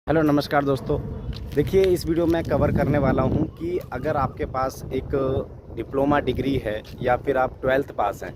Hello नमस्कार दोस्तों। देखिए इस वीडियो में कवर करने वाला हूं कि अगर आपके पास एक डिप्लोमा डिग्री है या फिर आप 12th पास हैं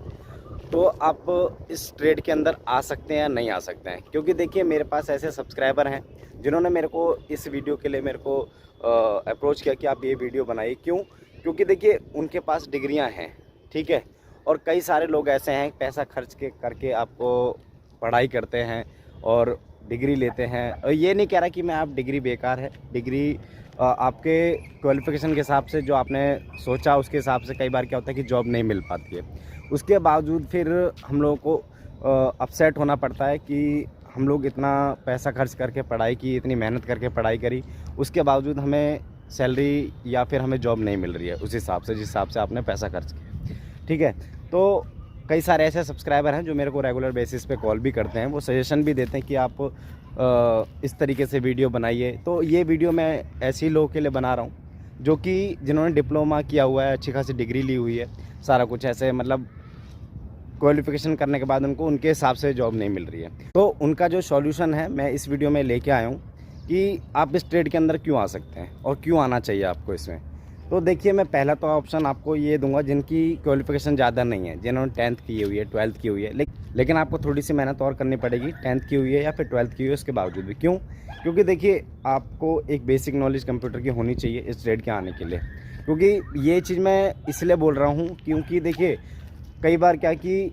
तो आप इस ट्रेड के अंदर आ सकते हैं या नहीं आ सकते हैं। क्योंकि देखिए मेरे पास ऐसे सब्सक्राइबर हैं जिन्होंने मेरे को इस वीडियो के लिए मेरे को अप्रोच किया कि आप ये वीडियो बनाइए। क्यों? क्योंकि देखिए उनके पास डिग्रियां हैं, ठीक है, और कई सारे लोग ऐसे हैं पैसा खर्च के करके आपको पढ़ाई करते हैं और डिग्री लेते हैं। और ये नहीं कह रहा कि मैं आप डिग्री बेकार है, डिग्री आपके क्वालिफ़िकेशन के हिसाब से जो आपने सोचा उसके हिसाब से कई बार क्या होता है कि जॉब नहीं मिल पाती है। उसके बावजूद फिर हम लोगों को अपसेट होना पड़ता है कि हम लोग इतना पैसा खर्च करके पढ़ाई की, इतनी मेहनत करके पढ़ाई करी, उसके बावजूद हमें सैलरी या फिर हमें जॉब नहीं मिल रही है उस हिसाब से जिस हिसाब से आपने पैसा खर्च किया, ठीक है। तो कई सारे ऐसे सब्सक्राइबर हैं जो मेरे को रेगुलर बेसिस पे कॉल भी करते हैं, वो सजेशन भी देते हैं कि आप इस तरीके से वीडियो बनाइए। तो ये वीडियो मैं ऐसे ही लोगों के लिए बना रहा हूँ जो कि जिन्होंने डिप्लोमा किया हुआ है, अच्छी खासी डिग्री ली हुई है, सारा कुछ ऐसे मतलब क्वालिफ़िकेशन करने के बाद उनको उनके हिसाब से जॉब नहीं मिल रही है। तो उनका जो सॉल्यूशन है मैं इस वीडियो में लेके आया हूँ कि आप इस ट्रेड के अंदर क्यों आ सकते हैं और क्यों आना चाहिए आपको इसमें। तो देखिए मैं पहला तो ऑप्शन आपको ये दूंगा जिनकी क्वालिफ़िकेशन ज़्यादा नहीं है, जिन्होंने 10th की हुई है, 12th की हुई है, लेकिन आपको थोड़ी सी मेहनत और करनी पड़ेगी। 10th की हुई है या फिर 12th की हुई है उसके बावजूद भी। क्यों? क्योंकि देखिए आपको एक बेसिक नॉलेज कंप्यूटर की होनी चाहिए इस ट्रेड के आने के लिए। क्योंकि ये चीज़ मैं इसलिए बोल रहा हूँ क्योंकि देखिए कई बार क्या कि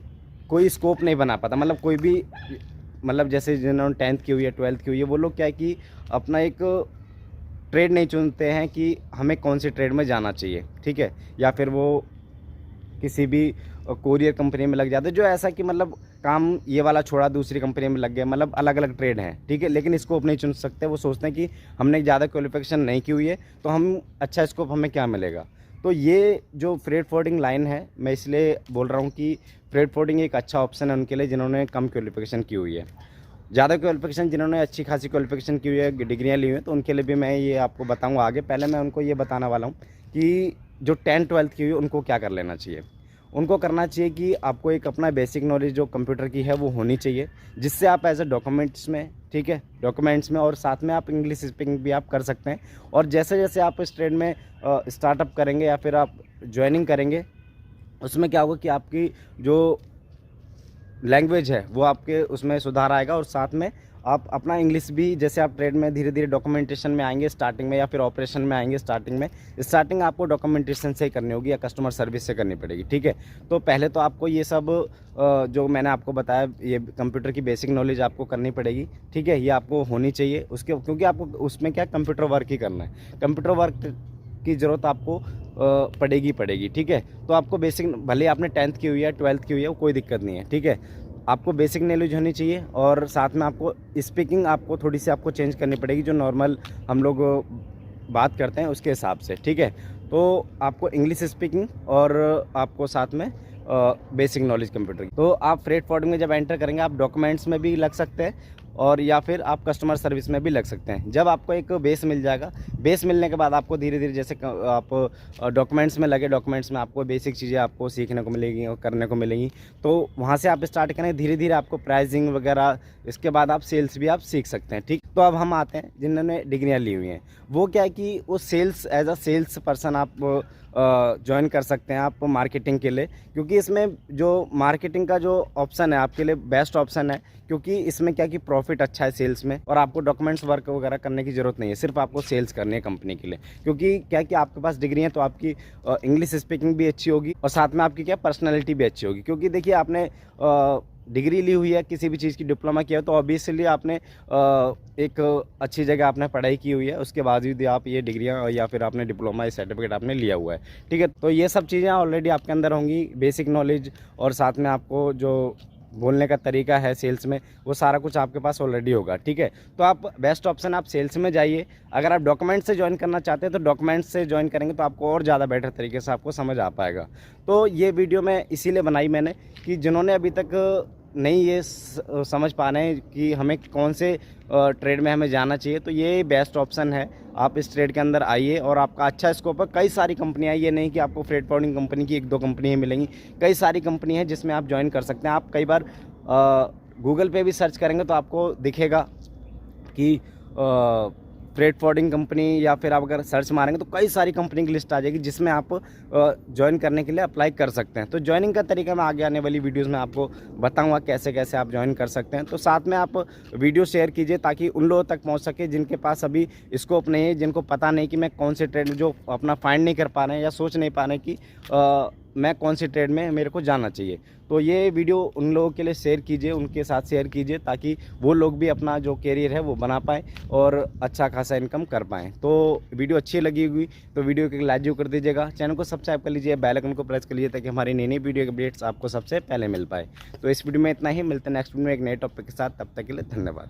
कोई स्कोप नहीं बना पाता, मतलब कोई भी मतलब जैसे जिन्होंने 10th की हुई है, 12th की हुई है, वो लोग क्या है कि अपना एक ट्रेड नहीं चुनते हैं कि हमें कौन सी ट्रेड में जाना चाहिए, ठीक है, या फिर वो किसी भी कोरियर कंपनी में लग जाते हैं जो ऐसा कि मतलब काम ये वाला छोड़ा दूसरी कंपनी में लग गए, मतलब अलग अलग ट्रेड हैं, ठीक है, लेकिन स्कोप नहीं चुन सकते। वो सोचते हैं कि हमने ज़्यादा क्वालिफिकेशन नहीं की हुई है तो हम अच्छा स्कोप हमें क्या मिलेगा। तो ये जो फ्रेट फॉरवर्डिंग लाइन है मैं इसलिए बोल रहा हूँ कि फ्रेट फॉरवर्डिंग एक अच्छा ऑप्शन है उनके लिए जिन्होंने कम क्वालिफिकेशन की हुई है। ज़्यादा क्वालिफिकेशन जिन्होंने अच्छी खासी क्वालिफिकेशन की हुई है, डिग्रियाँ ली हुई हैं, तो उनके लिए भी मैं ये आपको बताऊँगा आगे। पहले मैं उनको ये बताने वाला हूँ कि जो 10th 12th की हुई है उनको क्या कर लेना चाहिए। उनको करना चाहिए कि आपको एक अपना बेसिक नॉलेज जो कंप्यूटर की है वो होनी चाहिए, जिससे आप एज ए डॉक्यूमेंट्स में, ठीक है, डॉक्यूमेंट्स में और साथ में आप इंग्लिश स्पीकिंग भी आप कर सकते हैं। और जैसे जैसे आप इस ट्रेड में स्टार्टअप करेंगे या फिर आप ज्वाइनिंग करेंगे उसमें क्या होगा कि आपकी जो लैंग्वेज है वो आपके उसमें सुधार आएगा और साथ में आप अपना इंग्लिश भी, जैसे आप ट्रेड में धीरे धीरे डॉक्यूमेंटेशन में आएंगे स्टार्टिंग में या फिर ऑपरेशन में आएंगे स्टार्टिंग आपको डॉक्यूमेंटेशन से ही करनी होगी या कस्टमर सर्विस से करनी पड़ेगी, ठीक है। तो पहले तो आपको ये सब जो मैंने आपको बताया ये कंप्यूटर की बेसिक नॉलेज आपको करनी पड़ेगी, ठीक है, ये आपको होनी चाहिए उसके, क्योंकि आपको उसमें क्या कंप्यूटर वर्क ही करना है। कंप्यूटर वर्क की ज़रूरत आपको पड़ेगी, ठीक है। तो आपको बेसिक, भले आपने 10th की हुई है 12th की हुई है वो कोई दिक्कत नहीं है, ठीक है, आपको बेसिक नॉलेज होनी चाहिए और साथ में आपको स्पीकिंग आपको थोड़ी सी आपको चेंज करनी पड़ेगी जो नॉर्मल हम लोग बात करते हैं उसके हिसाब से, ठीक है। तो आपको इंग्लिश स्पीकिंग और आपको साथ में बेसिक नॉलेज कंप्यूटर की। तो आप फ्रेट फॉरवर्डिंग में जब एंटर करेंगे आप डॉक्यूमेंट्स में भी लग सकते हैं और या फिर आप कस्टमर सर्विस में भी लग सकते हैं। जब आपको एक बेस मिल जाएगा, बेस मिलने के बाद आपको धीरे धीरे जैसे आप डॉक्यूमेंट्स में लगे, डॉक्यूमेंट्स में आपको बेसिक चीज़ें आपको सीखने को मिलेगी और करने को मिलेंगी। तो वहाँ से आप स्टार्ट करें धीरे धीरे, आपको प्राइसिंग वगैरह, इसके बाद आप सेल्स भी आप सीख सकते हैं, ठीक। तो अब हम आते हैं जिन्होंने डिग्रियाँ ली हुई हैं, वो क्या है कि वो sales, as a sales person आप ज्वाइन कर सकते हैं आप मार्केटिंग के लिए। क्योंकि इसमें जो मार्केटिंग का जो ऑप्शन है आपके लिए बेस्ट ऑप्शन है, क्योंकि इसमें क्या कि प्रॉफिट अच्छा है सेल्स में और आपको डॉक्यूमेंट्स वर्क वगैरह करने की ज़रूरत नहीं है, सिर्फ आपको सेल्स करनी है कंपनी के लिए। क्योंकि क्या कि आपके पास डिग्री है तो आपकी इंग्लिश स्पीकिंग भी अच्छी होगी और साथ में आपकी क्या पर्सनैलिटी भी अच्छी होगी। क्योंकि देखिए आपने डिग्री ली हुई है, किसी भी चीज़ की डिप्लोमा किया है तो ऑब्वियसली आपने एक अच्छी जगह आपने पढ़ाई की हुई है, उसके बावजूद आप ये डिग्रियां या फिर आपने डिप्लोमा या सर्टिफिकेट आपने लिया हुआ है, ठीक है। तो ये सब चीज़ें ऑलरेडी आपके अंदर होंगी, बेसिक नॉलेज और साथ में आपको जो बोलने का तरीका है सेल्स में वो सारा कुछ आपके पास ऑलरेडी होगा, ठीक है। तो आप बेस्ट ऑप्शन आप सेल्स में जाइए। अगर आप डॉक्यूमेंट से ज्वाइन करना चाहते हैं तो डॉक्यूमेंट से ज्वाइन करेंगे तो आपको और ज़्यादा बेटर तरीके से आपको समझ आ पाएगा। तो ये वीडियो मैं इसीलिए बनाई मैंने कि जिन्होंने अभी तक नहीं ये समझ पा रहे हैं कि हमें कौन से ट्रेड में हमें जाना चाहिए, तो ये बेस्ट ऑप्शन है। आप इस ट्रेड के अंदर आइए और आपका अच्छा स्कोप है। कई सारी कंपनियां, ये नहीं कि आपको फ्रेट फॉरवर्डिंग कंपनी की एक दो कंपनी ही मिलेंगी, कई सारी कंपनी है जिसमें आप ज्वाइन कर सकते हैं। आप कई बार गूगल पे भी सर्च करेंगे तो आपको दिखेगा कि फ्रेट फॉरवर्डिंग कंपनी, या फिर आप अगर सर्च मारेंगे तो कई सारी कंपनी की लिस्ट आ जाएगी जिसमें आप ज्वाइन करने के लिए अप्लाई कर सकते हैं। तो ज्वाइनिंग का तरीका मैं आगे आने वाली वीडियोस में आपको बताऊंगा कैसे कैसे आप ज्वाइन कर सकते हैं। तो साथ में आप वीडियो शेयर कीजिए ताकि उन लोगों तक पहुंच सके जिनके पास अभी स्कोप नहीं है, जिनको पता नहीं कि मैं कौन से ट्रेड में, जो अपना फाइंड नहीं कर पा रहे हैं या सोच नहीं पा रहे हैं कि मैं कौन सी ट्रेड में मेरे को जाना चाहिए। तो ये वीडियो उन लोगों के लिए शेयर कीजिए, उनके साथ शेयर कीजिए ताकि वो लोग भी अपना जो कैरियर है वो बना पाएँ और अच्छा खासा इनकम कर पाएँ। तो वीडियो अच्छी लगी हुई तो वीडियो को लाइक कर दीजिएगा, चैनल को सब्सक्राइब कर लीजिए, बेल आइकन को प्रेस कर लीजिए ताकि हमारी नई नई वीडियो के अपडेट्स आपको सबसे पहले मिल पाए। तो इस वीडियो में इतना ही, मिलते हैं नेक्स्ट वीडियो में एक नए टॉपिक के साथ, तब तक के लिए धन्यवाद।